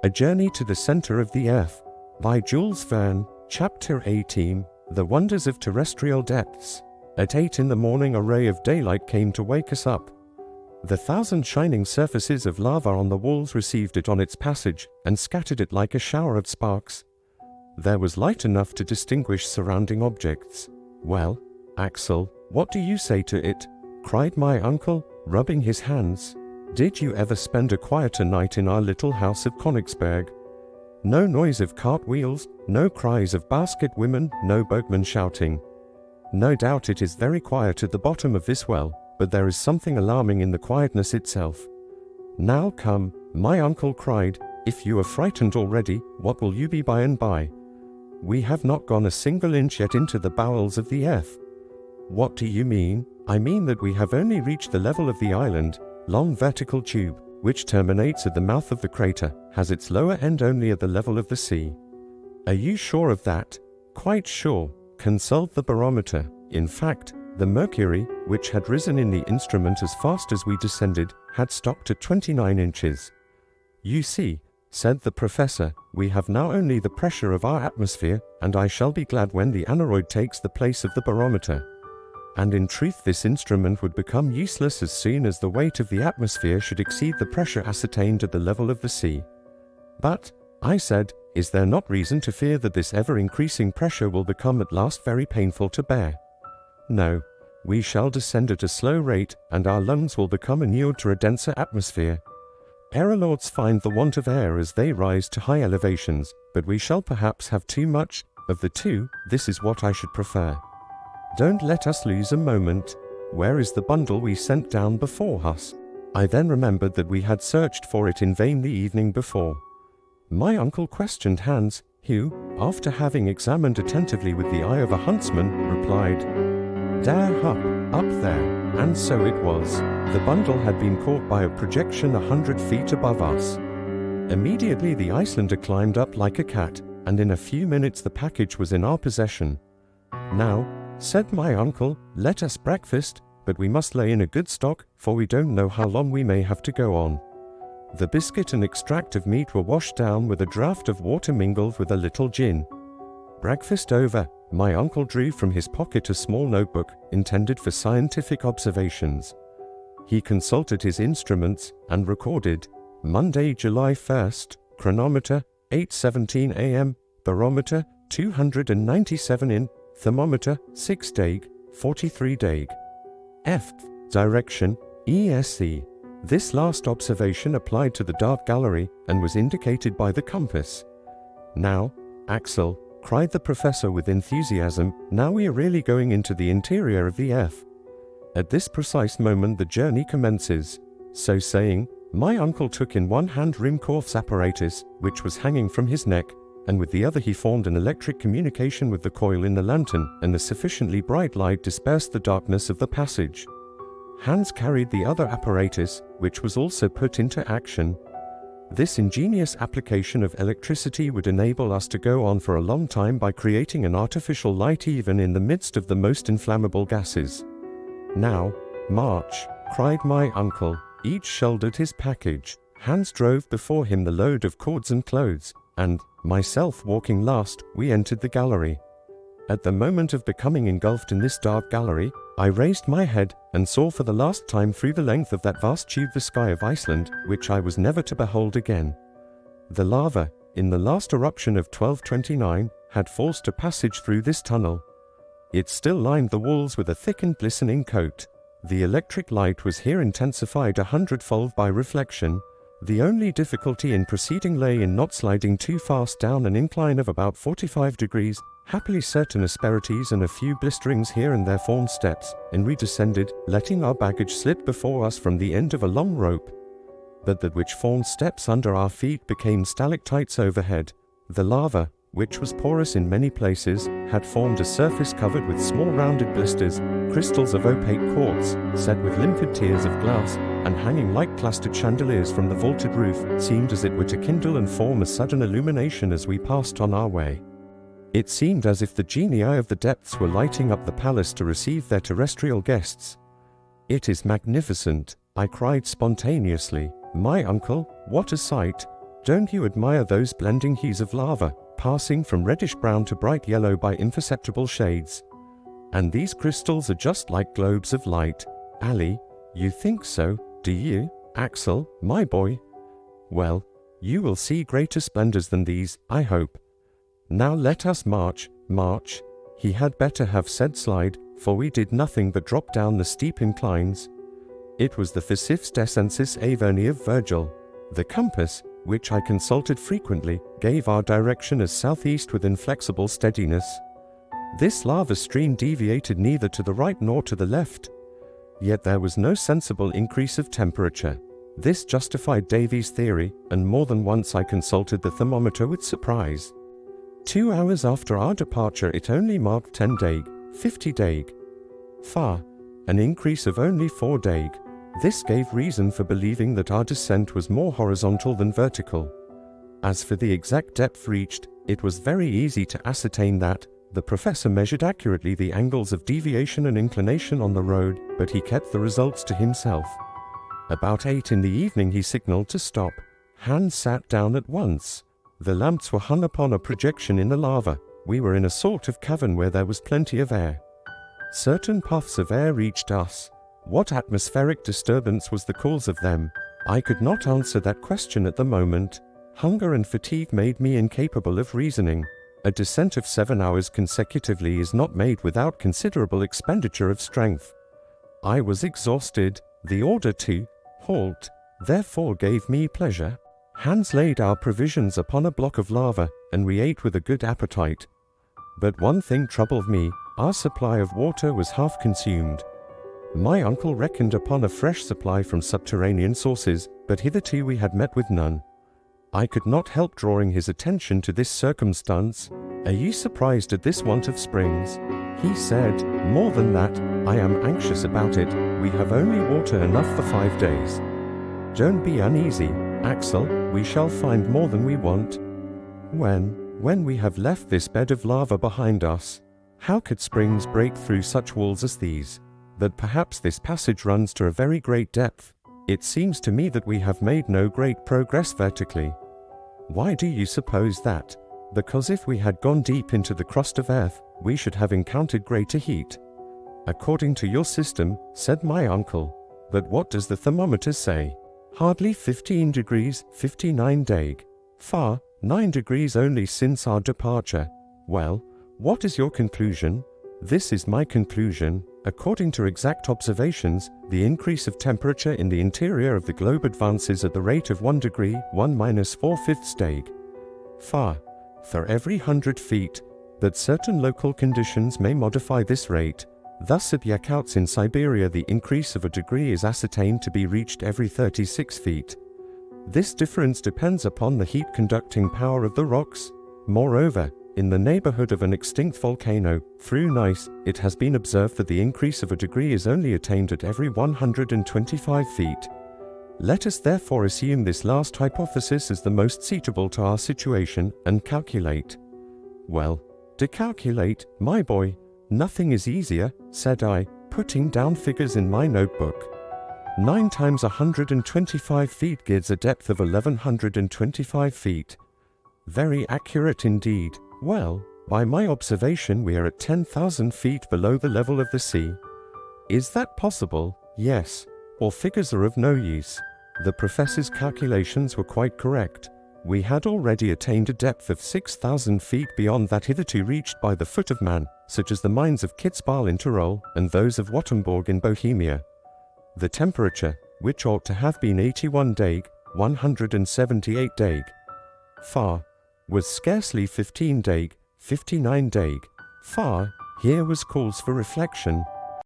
A Journey to the Center of the Earth, by Jules Verne, Chapter 18, The Wonders of Terrestrial Depths. At 8 in the morning a ray of daylight came to wake us up. The thousand shining surfaces of lava on the walls received it on its passage, and scattered it like a shower of sparks. There was light enough to distinguish surrounding objects. "Well, Axel, what do you say to it?" cried my uncle, rubbing his hands. "Did you ever spend a quieter night in our little house of Königsberg? No noise of cartwheels, no cries of basket women, no boatmen shouting. No doubt it is very quiet at the bottom of this well, but there is something alarming in the quietness itself." "Now come," my uncle cried, "if you are frightened already, what will you be by and by? We have not gone a single inch yet into the bowels of the earth." "What do you mean?" "I mean that we have only reached the level of the island. Long vertical tube, which terminates at the mouth of the crater, has its lower end only at the level of the sea." "Are you sure of that?" "Quite sure. Consult the barometer." In fact, the mercury, which had risen in the instrument as fast as we descended, had stopped at 29 inches. "You see," said the professor, "we have now only the pressure of our atmosphere, and I shall be glad when the aneroid takes the place of the barometer." And in truth this instrument would become useless as soon as the weight of the atmosphere should exceed the pressure ascertained at the level of the sea. "But," I said, "is there not reason to fear that this ever-increasing pressure will become at last very painful to bear?" "No. We shall descend at a slow rate, and our lungs will become inured to a denser atmosphere. Aerolords find the want of air as they rise to high elevations, but we shall perhaps have too much. Of the two, this is what I should prefer. Don't let us lose a moment. Where is the bundle we sent down before us?" I then remembered that we had searched for it in vain the evening before. My uncle questioned Hans, who, after having examined attentively with the eye of a huntsman, replied, "There, up there." And so it was. The bundle had been caught by a projection 100 feet above us. Immediately the Icelander climbed up like a cat, and in a few minutes the package was in our possession. "Now," said my uncle, "let us breakfast, but we must lay in a good stock, for we don't know how long we may have to go on." The biscuit and extract of meat were washed down with a draught of water mingled with a little gin. Breakfast over, my uncle drew from his pocket a small notebook, intended for scientific observations. He consulted his instruments, and recorded, Monday, July 1st, chronometer, 8:17 a.m., barometer, 297 in, thermometer, 6 deg, 43 deg. F. Direction, ESE. This last observation applied to the dark gallery, and was indicated by the compass. "Now, Axel," cried the professor with enthusiasm, "now we are really going into the interior of the earth. At this precise moment the journey commences." So saying, my uncle took in one hand Ruhmkorff's apparatus, which was hanging from his neck, and with the other he formed an electric communication with the coil in the lantern, and the sufficiently bright light dispersed the darkness of the passage. Hans carried the other apparatus, which was also put into action. This ingenious application of electricity would enable us to go on for a long time by creating an artificial light even in the midst of the most inflammable gases. "Now, march," cried my uncle. Each shouldered his package. Hans drove before him the load of cords and clothes, and, myself walking last, we entered the gallery. At the moment of becoming engulfed in this dark gallery, I raised my head, and saw for the last time through the length of that vast tube the sky of Iceland, which I was never to behold again. The lava, in the last eruption of 1229, had forced a passage through this tunnel. It still lined the walls with a thick and glistening coat. The electric light was here intensified 100-fold by reflection. The only difficulty in proceeding lay in not sliding too fast down an incline of about 45 degrees. Happily certain asperities and a few blisterings here and there formed steps, and we descended, letting our baggage slip before us from the end of a long rope. But that which formed steps under our feet became stalactites overhead. The lava, which was porous in many places, had formed a surface covered with small rounded blisters, crystals of opaque quartz, set with limpid tiers of glass, and hanging like clustered chandeliers from the vaulted roof, seemed as it were to kindle and form a sudden illumination as we passed on our way. It seemed as if the genii of the depths were lighting up the palace to receive their terrestrial guests. "It is magnificent," I cried spontaneously. "My uncle, what a sight! Don't you admire those blending hues of lava, passing from reddish-brown to bright yellow by imperceptible shades? And these crystals are just like globes of light. Ali, you think so, do you, Axel, my boy? Well, you will see greater splendors than these, I hope. Now let us march, march. He had better have said slide, for we did nothing but drop down the steep inclines. It was the Facifs descensus Verne of Virgil. The compass, which I consulted frequently, gave our direction as southeast with inflexible steadiness. This lava stream deviated neither to the right nor to the left. Yet there was no sensible increase of temperature. This justified Davy's theory, and more than once I consulted the thermometer with surprise. 2 hours after our departure it only marked 10 dag, 50 dag. Far, an increase of only 4 dag. This gave reason for believing that our descent was more horizontal than vertical. As for the exact depth reached, it was very easy to ascertain that. The professor measured accurately the angles of deviation and inclination on the road, but he kept the results to himself. About 8 in the evening he signaled to stop. Hans sat down at once. The lamps were hung upon a projection in the lava. We were in a sort of cavern where there was plenty of air. Certain puffs of air reached us. What atmospheric disturbance was the cause of them? I could not answer that question at the moment. Hunger and fatigue made me incapable of reasoning. A descent of 7 hours consecutively is not made without considerable expenditure of strength. I was exhausted. The order to halt, therefore, gave me pleasure. Hans laid our provisions upon a block of lava, and we ate with a good appetite. But one thing troubled me. Our supply of water was half consumed. My uncle reckoned upon a fresh supply from subterranean sources, but hitherto we had met with none. I could not help drawing his attention to this circumstance. Are you surprised at this want of springs? He said, more than that, I am anxious about it. We have only water enough for 5 days. Don't be uneasy, Axel, we shall find more than we want. When we have left this bed of lava behind us, how could springs break through such walls as these? But perhaps this passage runs to a very great depth. It seems to me that we have made no great progress vertically. Why do you suppose that? Because if we had gone deep into the crust of earth, we should have encountered greater heat. According to your system, said my uncle. But what does the thermometer say? Hardly 15 degrees, 59 dag. Far, 9 degrees only since our departure. Well, what is your conclusion? This is my conclusion. According to exact observations, the increase of temperature in the interior of the globe advances at the rate of 1 degree, 1 minus 4/5 dag. Far. For every 100 feet, but certain local conditions may modify this rate. Thus at Yakutsk in Siberia the increase of a degree is ascertained to be reached every 36 feet. This difference depends upon the heat-conducting power of the rocks. Moreover, in the neighborhood of an extinct volcano, through Nice, it has been observed that the increase of a degree is only attained at every 125 feet. Let us therefore assume this last hypothesis as the most suitable to our situation, and calculate. Well, to calculate, my boy, nothing is easier, said I, putting down figures in my notebook. 9 times 125 feet gives a depth of 1125 feet. Very accurate indeed. Well, by my observation we are at 10,000 feet below the level of the sea. Is that possible? Yes. Or figures are of no use. The professor's calculations were quite correct. We had already attained a depth of 6,000 feet beyond that hitherto reached by the foot of man, such as the mines of Kitzbühel in Tyrol and those of Wattenburg in Bohemia. The temperature, which ought to have been 81 dag, 178 dag. Far. Was scarcely 15 dag, 59 dag. Far. Here was cause for reflection.